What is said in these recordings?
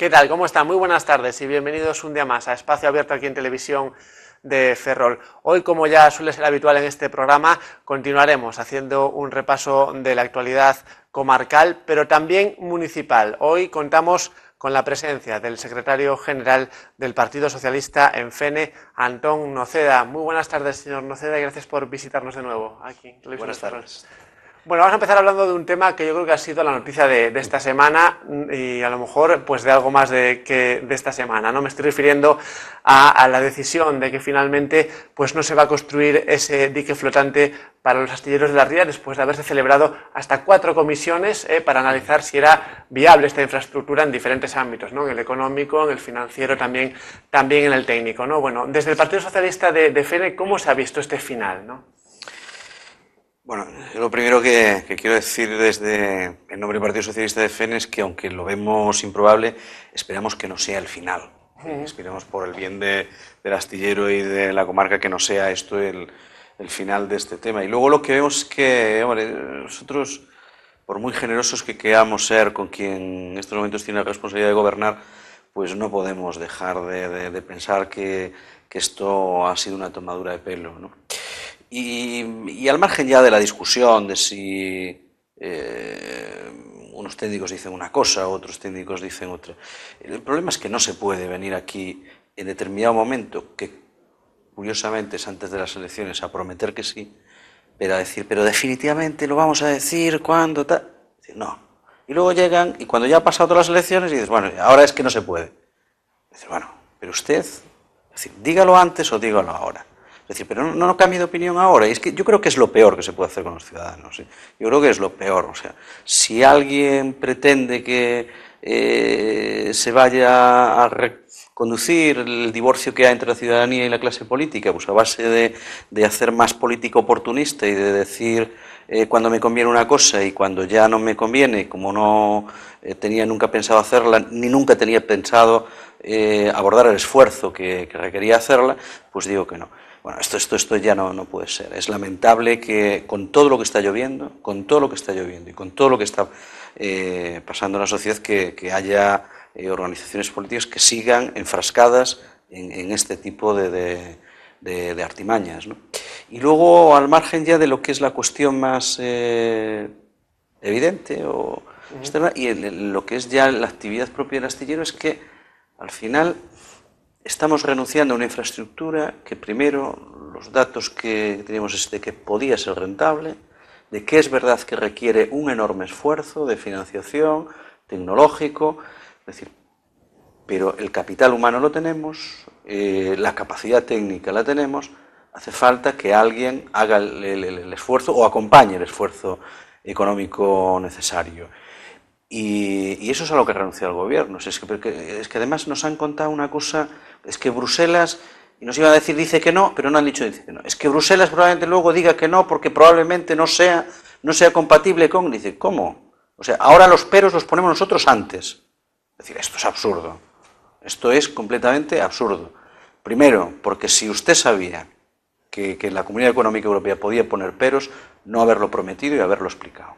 ¿Qué tal? ¿Cómo están? Muy buenas tardes y bienvenidos un día más a Espacio Abierto aquí en Televisión de Ferrol. Hoy, como ya suele ser habitual en este programa, continuaremos haciendo un repaso de la actualidad comarcal, pero también municipal. Hoy contamos con la presencia del secretario general del Partido Socialista en Fene, Antón Noceda. Muy buenas tardes, señor Noceda, y gracias por visitarnos de nuevo aquí en Televisión Buenas de Ferrol. tardes. Bueno, vamos a empezar hablando de un tema que yo creo que ha sido la noticia de esta semana y a lo mejor pues de algo más de esta semana, ¿no? Me estoy refiriendo a la decisión de que finalmente pues no se va a construir ese dique flotante para los astilleros de la Ría después de haberse celebrado hasta 4 comisiones para analizar si era viable esta infraestructura en diferentes ámbitos, ¿no? En el económico, en el financiero, también en el técnico, ¿no? Bueno, desde el Partido Socialista de Fene, ¿cómo se ha visto este final, ¿no? Bueno, lo primero que quiero decir desde el nombre del Partido Socialista de Fene es que, aunque lo vemos improbable, esperamos que no sea el final. Esperamos, por el bien del astillero y de la comarca, que no sea esto el final de este tema. Y luego lo que vemos es que, hombre, nosotros, por muy generosos que queramos ser con quien en estos momentos tiene la responsabilidad de gobernar, pues no podemos dejar de pensar que esto ha sido una tomadura de pelo, ¿no? Y al margen ya de la discusión de si unos técnicos dicen una cosa, otros técnicos dicen otra, el problema es que no se puede venir aquí en determinado momento, que curiosamente es antes de las elecciones, a prometer que sí, pero a decir, pero definitivamente lo vamos a decir cuando tal. Decir, no. Y luego llegan, y cuando ya ha pasado todas las elecciones, y dices, bueno, ahora es que no se puede. Decir, bueno, pero usted, dígalo antes o dígalo ahora. Es decir, pero no cambie de opinión ahora. Y es que yo creo que es lo peor que se puede hacer con los ciudadanos, ¿sí? Yo creo que es lo peor. O sea, si alguien pretende que se vaya a reconducir el divorcio que hay entre la ciudadanía y la clase política, pues a base de hacer más política oportunista y de decir cuando me conviene una cosa y cuando ya no me conviene, como no tenía nunca pensado hacerla, ni nunca tenía pensado abordar el esfuerzo que requería hacerla, pues digo que no. Bueno, esto ya no puede ser. Es lamentable que con todo lo que está lloviendo, y con todo lo que está pasando en la sociedad, que haya organizaciones políticas que sigan enfrascadas en este tipo de artimañas, ¿no? Y luego, al margen ya de lo que es la cuestión más evidente o externa, y lo que es ya la actividad propia del astillero, es que al final estamos renunciando a una infraestructura que, primero, los datos que tenemos es de que podía ser rentable, de que es verdad que requiere un enorme esfuerzo de financiación tecnológico, es decir, pero el capital humano lo tenemos, la capacidad técnica la tenemos, hace falta que alguien haga el esfuerzo o acompañe el esfuerzo económico necesario. Y eso es a lo que renuncia el gobierno. Es que además nos han contado una cosa, es que Bruselas, y nos iban a decir dice que no, pero no han dicho dice que no. Es que Bruselas probablemente luego diga que no porque probablemente no sea compatible con... Dice, ¿cómo? O sea, ahora los peros los ponemos nosotros antes. Es decir, esto es absurdo. Esto es completamente absurdo. Primero, porque si usted sabía que la Comunidad Económica Europea podía poner peros, no haberlo prometido y haberlo explicado.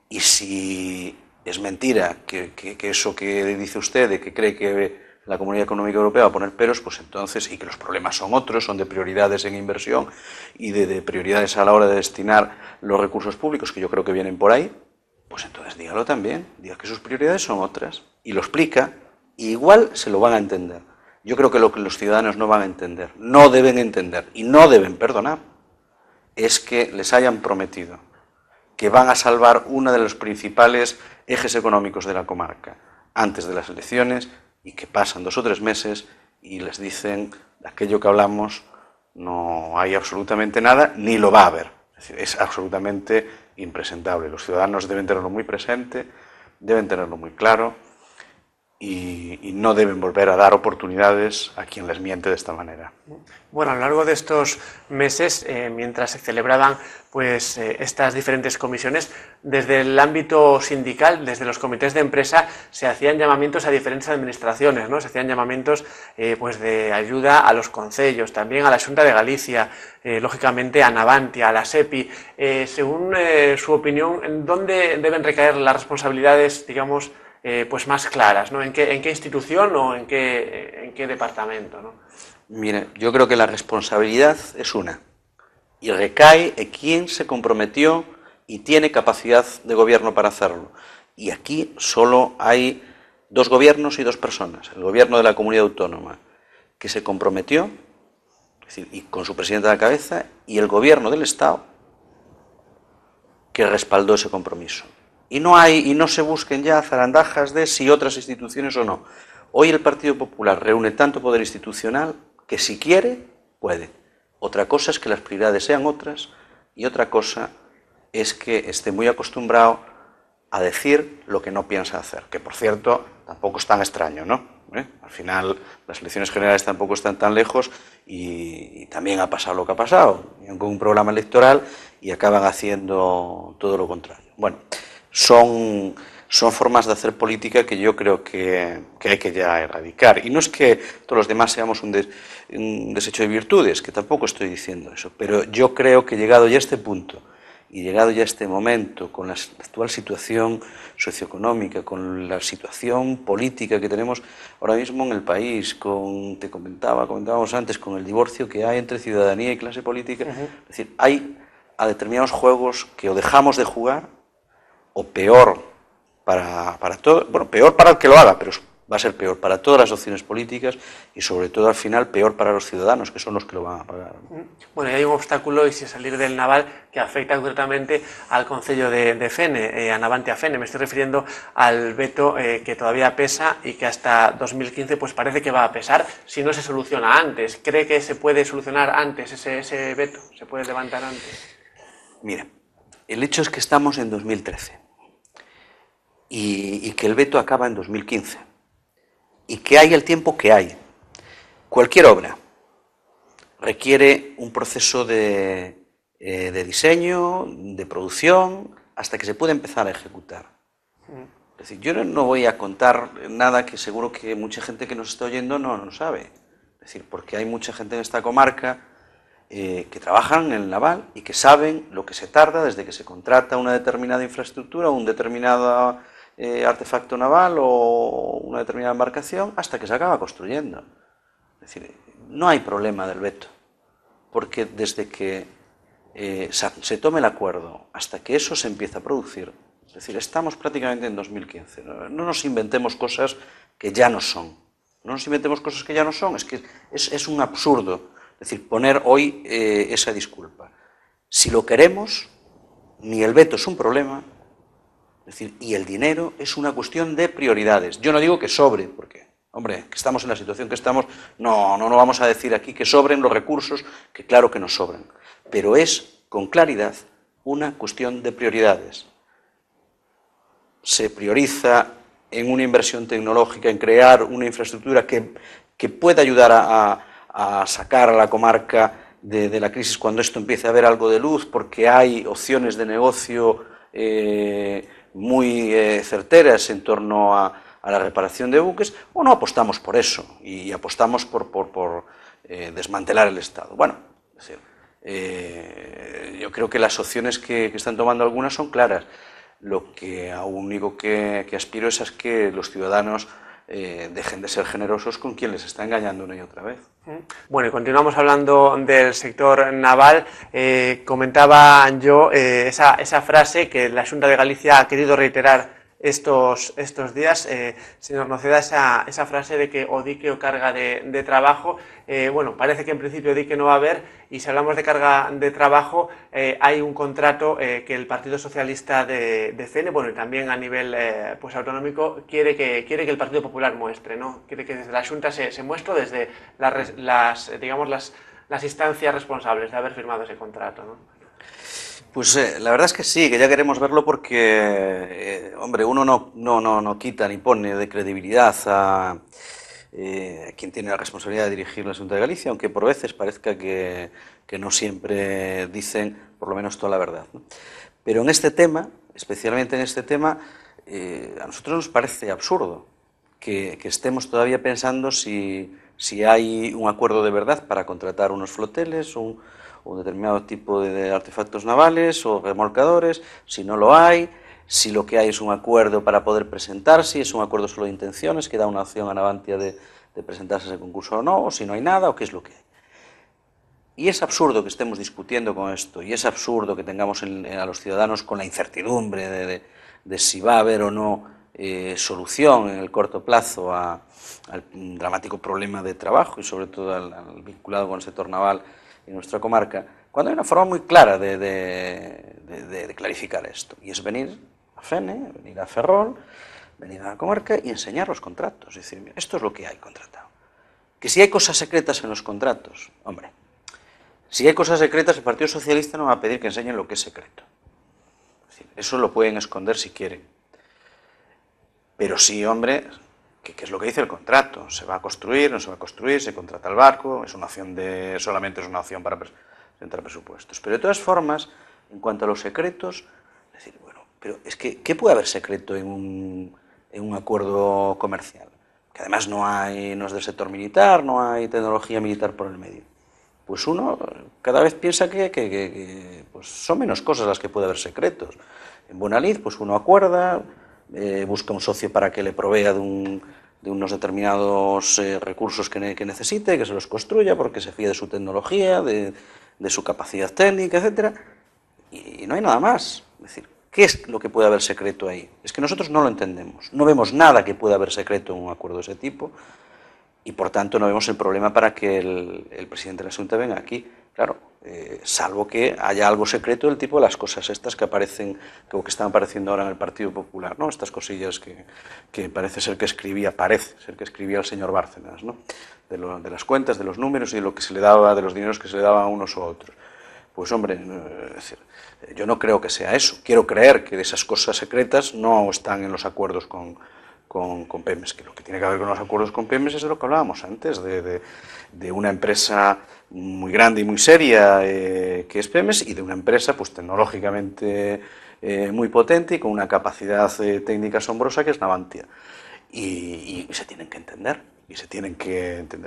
Y si es mentira que eso que dice usted, de que cree que la Comunidad Económica Europea va a poner peros, pues entonces, y que los problemas son otros, son de prioridades en inversión y de prioridades a la hora de destinar los recursos públicos, que yo creo que vienen por ahí, pues entonces dígalo también, diga que sus prioridades son otras, y lo explica, y igual se lo van a entender. Yo creo que lo que los ciudadanos no van a entender, no deben entender y no deben perdonar, es que les hayan prometido que van a salvar uno de los principales ejes económicos de la comarca antes de las elecciones y que pasan 2 o 3 meses y les dicen de aquello que hablamos no hay absolutamente nada ni lo va a haber. Es decir, es absolutamente impresentable. Los ciudadanos deben tenerlo muy presente, deben tenerlo muy claro y no deben volver a dar oportunidades a quien les miente de esta manera. Bueno, a lo largo de estos meses, mientras se celebraban pues estas diferentes comisiones, desde el ámbito sindical, desde los comités de empresa, se hacían llamamientos a diferentes administraciones, ¿no? Se hacían llamamientos pues de ayuda a los concellos, también a la Xunta de Galicia, lógicamente a Navantia, a la SEPI. Según su opinión, ¿en dónde deben recaer las responsabilidades, digamos, pues más claras, ¿no? ¿En qué institución o en qué departamento, ¿no? Mire, yo creo que la responsabilidad es una, y recae en quien se comprometió y tiene capacidad de gobierno para hacerlo. Y aquí solo hay dos gobiernos y dos personas. El gobierno de la comunidad autónoma, que se comprometió, es decir, y con su presidente a la cabeza, y el gobierno del Estado, que respaldó ese compromiso. Y no se busquen ya zarandajas de si otras instituciones o no. Hoy el Partido Popular reúne tanto poder institucional que si quiere, puede. Otra cosa es que las prioridades sean otras, y otra cosa es que esté muy acostumbrado a decir lo que no piensa hacer, que por cierto tampoco es tan extraño, ¿no? Al final las elecciones generales tampoco están tan lejos y también ha pasado lo que ha pasado, con un programa electoral y acaban haciendo todo lo contrario. Bueno, son formas de hacer política que yo creo que hay que ya erradicar. Y no es que todos los demás seamos un desecho de virtudes, que tampoco estoy diciendo eso, pero yo creo que llegado ya a este punto y llegado ya a este momento, con la actual situación socioeconómica, con la situación política que tenemos ahora mismo en el país, comentábamos antes, con el divorcio que hay entre ciudadanía y clase política, es decir, hay a determinados juegos que o dejamos de jugar, o peor para todo, bueno, peor para el que lo haga, pero va a ser peor para todas las opciones políticas y sobre todo al final peor para los ciudadanos, que son los que lo van a pagar. Bueno, y hay un obstáculo, y si salir del naval, que afecta concretamente al Concello de Fene, a Navante a Fene. Me estoy refiriendo al veto que todavía pesa y que hasta 2015 pues parece que va a pesar si no se soluciona antes. ¿Cree que se puede solucionar antes ese veto? ¿Se puede levantar antes? Mira, el hecho es que estamos en 2013 y que el veto acaba en 2015 y que hay el tiempo que hay. Cualquier obra requiere un proceso de diseño, de producción, hasta que se puede empezar a ejecutar. Es decir, yo no voy a contar nada que seguro que mucha gente que nos está oyendo no sabe. Es decir, porque hay mucha gente en esta comarca que trabajan en el naval y que saben lo que se tarda desde que se contrata una determinada infraestructura, un determinado artefacto naval o una determinada embarcación hasta que se acaba construyendo. Es decir, no hay problema del veto, porque desde que se tome el acuerdo hasta que eso se empieza a producir, es decir, estamos prácticamente en 2015, no nos inventemos cosas que ya no son, es que es un absurdo, es decir, poner hoy esa disculpa. Si lo queremos, ni el veto es un problema, es decir, y el dinero es una cuestión de prioridades. Yo no digo que sobre, porque, hombre, que estamos en la situación que estamos, no vamos a decir aquí que sobren los recursos, que claro que nos sobran, pero es, con claridad, una cuestión de prioridades. Se prioriza en una inversión tecnológica, en crear una infraestructura que pueda ayudar a sacar a la comarca de la crisis cuando esto empiece a haber algo de luz, porque hay opciones de negocio muy certeras en torno a la reparación de buques, o no apostamos por eso y apostamos por desmantelar el Estado. Bueno, es decir, yo creo que las opciones que están tomando algunas son claras. Lo único que aspiro es a que los ciudadanos dejen de ser generosos con quien les está engañando una y otra vez. Bueno, y continuamos hablando del sector naval. Comentaba yo esa frase que la Xunta de Galicia ha querido reiterar estos días. Señor Noceda, esa frase de que o dique o carga de trabajo, bueno, parece que en principio dique no va a haber, y si hablamos de carga de trabajo, hay un contrato que el Partido Socialista de Fene, bueno, y también a nivel pues autonómico, quiere que el Partido Popular muestre, ¿no? Quiere que desde la Xunta se muestre, desde las instancias responsables de haber firmado ese contrato, ¿no? Pues la verdad es que sí, que ya queremos verlo porque, hombre, uno no quita ni pone de credibilidad a quien tiene la responsabilidad de dirigir la Xunta de Galicia, aunque por veces parezca que no siempre dicen por lo menos toda la verdad, ¿no? Pero en este tema, especialmente en este tema, a nosotros nos parece absurdo que estemos todavía pensando si hay un acuerdo de verdad para contratar unos floteles, un determinado tipo de artefactos navales o remolcadores, si no lo hay, si lo que hay es un acuerdo para poder presentar, si es un acuerdo solo de intenciones, que da una opción a Navantia de presentarse a ese concurso o no, o si no hay nada, o qué es lo que hay. Y es absurdo que estemos discutiendo con esto, y es absurdo que tengamos a los ciudadanos con la incertidumbre de si va a haber o no solución en el corto plazo al dramático problema de trabajo y sobre todo al vinculado con el sector naval en nuestra comarca, cuando hay una forma muy clara de clarificar esto, y es venir a FENE, venir a Ferrol, venir a la comarca y enseñar los contratos, es decir, mira, esto es lo que hay contratado. Que si hay cosas secretas en los contratos, hombre, si hay cosas secretas, el Partido Socialista no va a pedir que enseñen lo que es secreto. Es decir, eso lo pueden esconder si quieren. Pero sí, hombre, ¿qué es lo que dice el contrato? ¿Se va a construir, no se va a construir? ¿Se contrata el barco? ¿Es una opción solamente es una opción para presentar presupuestos? Pero de todas formas, en cuanto a los secretos, es decir, bueno, pero es que, ¿qué puede haber secreto en un acuerdo comercial? Que además no es del sector militar, no hay tecnología militar por el medio. Pues uno cada vez piensa que pues son menos cosas las que puede haber secretos. En Bonalid, pues uno acuerda, busca un socio para que le provea de unos determinados recursos que necesite, que se los construya, porque se fía de su tecnología, de su capacidad técnica, etc. Y no hay nada más. Es decir, ¿qué es lo que puede haber secreto ahí? Es que nosotros no lo entendemos. No vemos nada que pueda haber secreto en un acuerdo de ese tipo. Y por tanto no vemos el problema para que el presidente de la Junta venga aquí, claro, salvo que haya algo secreto del tipo de las cosas estas que aparecen, o que están apareciendo ahora en el Partido Popular, ¿no? Estas cosillas que parece ser que escribía el señor Bárcenas, ¿no? De las cuentas, de los números y de lo que se le daba, de los dineros que se le daban a unos u otros. Pues hombre, es decir, yo no creo que sea eso. Quiero creer que esas cosas secretas no están en los acuerdos con Pemex, que lo que tiene que ver con los acuerdos con Pemex es de lo que hablábamos antes, de una empresa muy grande y muy seria que es Pemex, y de una empresa pues tecnológicamente muy potente y con una capacidad técnica asombrosa que es Navantia. Y se tienen que entender,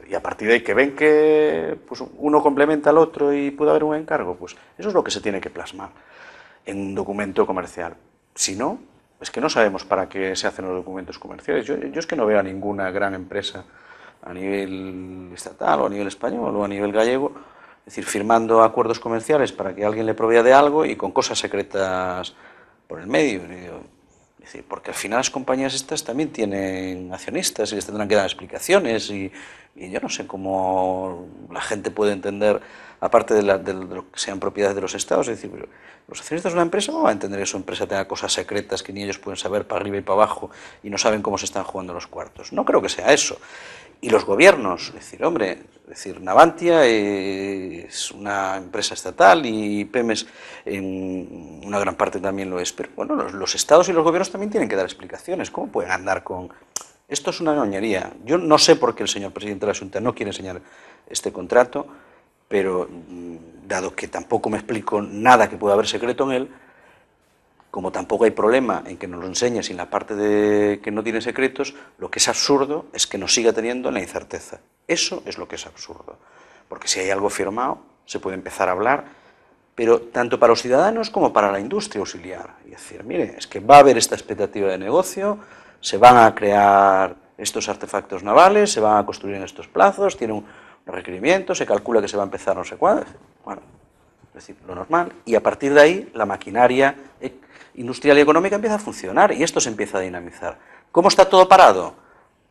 y a partir de ahí que ven que pues, uno complementa al otro y puede haber un encargo, pues eso es lo que se tiene que plasmar en un documento comercial. Si no, es que no sabemos para qué se hacen los documentos comerciales. Yo es que no veo a ninguna gran empresa a nivel estatal o a nivel español o a nivel gallego, es decir, firmando acuerdos comerciales para que alguien le provea de algo y con cosas secretas por el medio. Es decir, porque al final las compañías estas también tienen accionistas y les tendrán que dar explicaciones y yo no sé cómo la gente puede entender, aparte de lo que sean propiedades de los estados, es decir, pero los accionistas de una empresa no van a entender que su empresa tenga cosas secretas que ni ellos pueden saber para arriba y para abajo y no saben cómo se están jugando los cuartos. No creo que sea eso. Y los gobiernos, es decir, hombre, Navantia es una empresa estatal y Pemex en una gran parte también lo es, pero bueno, los estados y los gobiernos también tienen que dar explicaciones. ¿Cómo pueden andar con...? Esto es una ñoñería. Yo no sé por qué el señor presidente de la Junta no quiere enseñar este contrato, pero dado que tampoco me explico nada que pueda haber secreto en él, como tampoco hay problema en que nos lo enseñe sin la parte de que no tiene secretos, lo que es absurdo es que nos siga teniendo en la incerteza. Eso es lo que es absurdo. Porque si hay algo firmado, se puede empezar a hablar, pero tanto para los ciudadanos como para la industria auxiliar. Y decir, mire, es que va a haber esta expectativa de negocio, se van a crear estos artefactos navales, se van a construir en estos plazos, tienen unos requerimientos, se calcula que se va a empezar no sé cuándo. Bueno, es decir, lo normal. Y a partir de ahí, la maquinaria industrial y económica empieza a funcionar y esto se empieza a dinamizar. ¿Cómo está todo parado?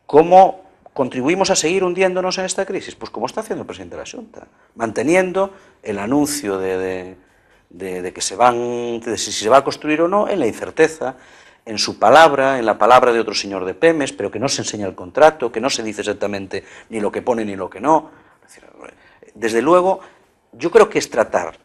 ¿Cómo contribuimos a seguir hundiéndonos en esta crisis? Pues como está haciendo el presidente de la Junta, manteniendo el anuncio de que si se va a construir o no, en la incerteza, en su palabra, en la palabra de otro señor de Pemex, pero que no se enseña el contrato, que no se dice exactamente ni lo que pone ni lo que no. Desde luego, yo creo que es tratar